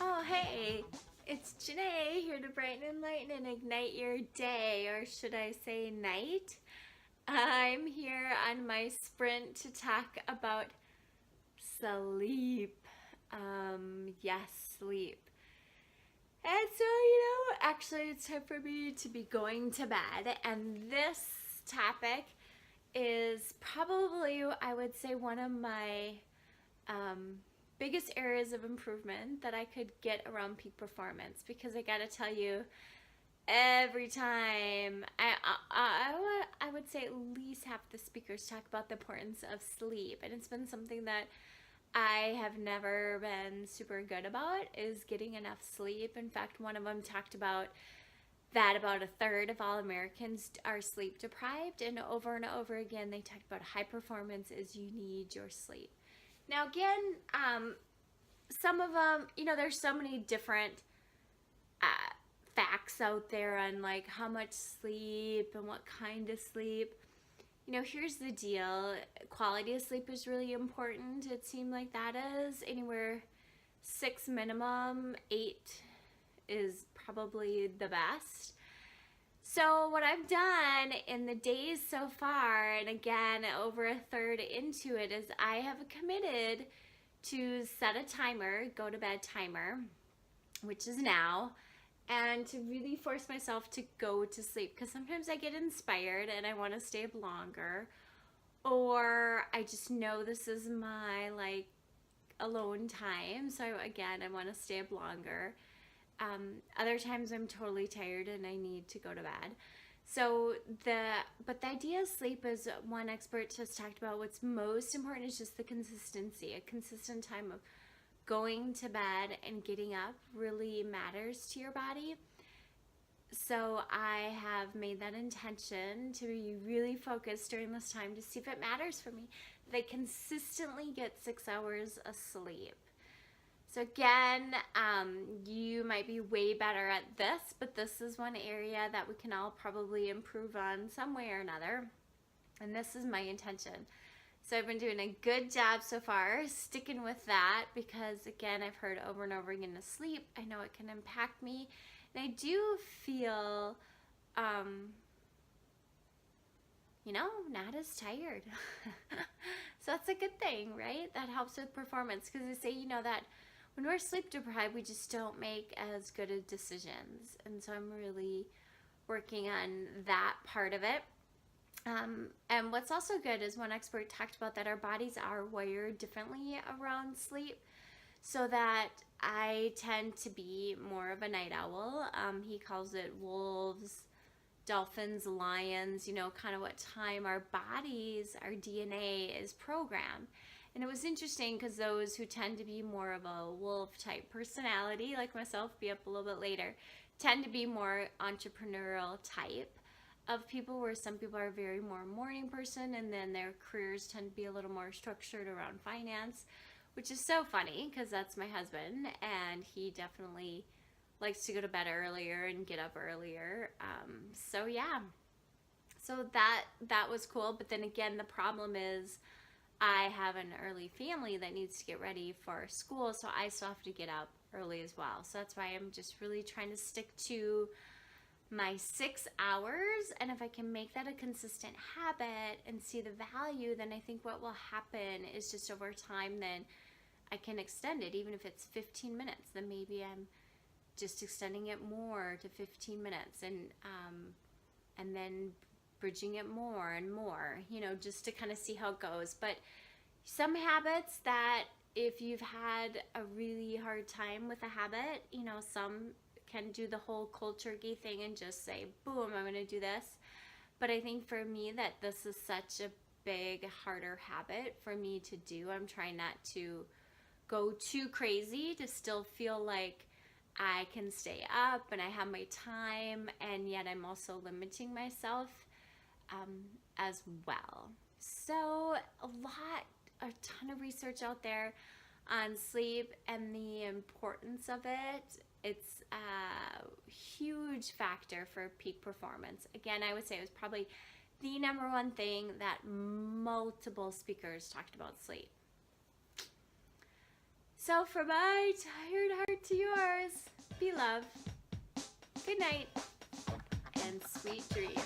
Oh, hey, it's Janae here to brighten and lighten and ignite your day, or should I say night? I'm here on my sprint to talk about sleep. Yes, sleep. And so, actually, it's time for me to be going to bed, and this topic is probably, I would say, one of my um, biggest areas of improvement that I could get around peak performance, because I gotta tell you, every time I would say at least half the speakers talk about the importance of sleep, and it's been something that I have never been super good about, is getting enough sleep. In fact, one of them talked about that about a third of all Americans are sleep deprived, and over again they talked about high performance is you need your sleep. Now again, some of them, there's so many different facts out there on like how much sleep and what kind of sleep. Here's the deal. Quality of sleep is really important. It seemed like that is anywhere 6 minimum, 8 is probably the best. So what I've done in the days so far, and again over a third into it, is I have committed to set a timer, go to bed timer, which is now, and to really force myself to go to sleep, because sometimes I get inspired and I want to stay up longer, or I just know this is my like alone time, so again I want to stay up longer. Other times I'm totally tired and I need to go to bed. So the idea of sleep, is one expert just talked about, what's most important is just the consistency. A consistent time of going to bed and getting up really matters to your body. So I have made that intention to be really focused during this time to see if it matters for me that I consistently get 6 hours of sleep. So again, you might be way better at this, but this is one area that we can all probably improve on some way or another. And this is my intention. So I've been doing a good job so far sticking with that, because again, I've heard over and over again, sleep, I know it can impact me. And I do feel, not as tired. So that's a good thing, right? That helps with performance, because they say, that when we're sleep deprived, we just don't make as good of decisions. And so I'm really working on that part of it. And what's also good is one expert talked about that our bodies are wired differently around sleep, so that I tend to be more of a night owl. He calls it wolves, dolphins, lions, kind of what time our bodies, our DNA is programmed. And it was interesting because those who tend to be more of a wolf type personality, like myself, be up a little bit later, tend to be more entrepreneurial type of people, where some people are very more morning person, and then their careers tend to be a little more structured around finance, which is so funny because that's my husband, and he definitely likes to go to bed earlier and get up earlier. So yeah, so that was cool. But then again, the problem is I have an early family that needs to get ready for school, so I still have to get up early as well. So that's why I'm just really trying to stick to my 6 hours, and if I can make that a consistent habit and see the value, then I think what will happen is just over time, then I can extend it. Even if it's 15 minutes, then maybe I'm just extending it more to 15 minutes, and then bridging it more and more, just to kind of see how it goes. But some habits that if you've had a really hard time with a habit, some can do the whole cold turkey thing and just say, boom, I'm going to do this. But I think for me that this is such a big, harder habit for me to do. I'm trying not to go too crazy, to still feel like I can stay up and I have my time, and yet I'm also limiting myself as well. So a ton of research out there on sleep and the importance of it. It's a huge factor for peak performance. Again, I would say it was probably the number one thing that multiple speakers talked about sleep. So from my tired heart to yours, be love, good night, and sweet dreams.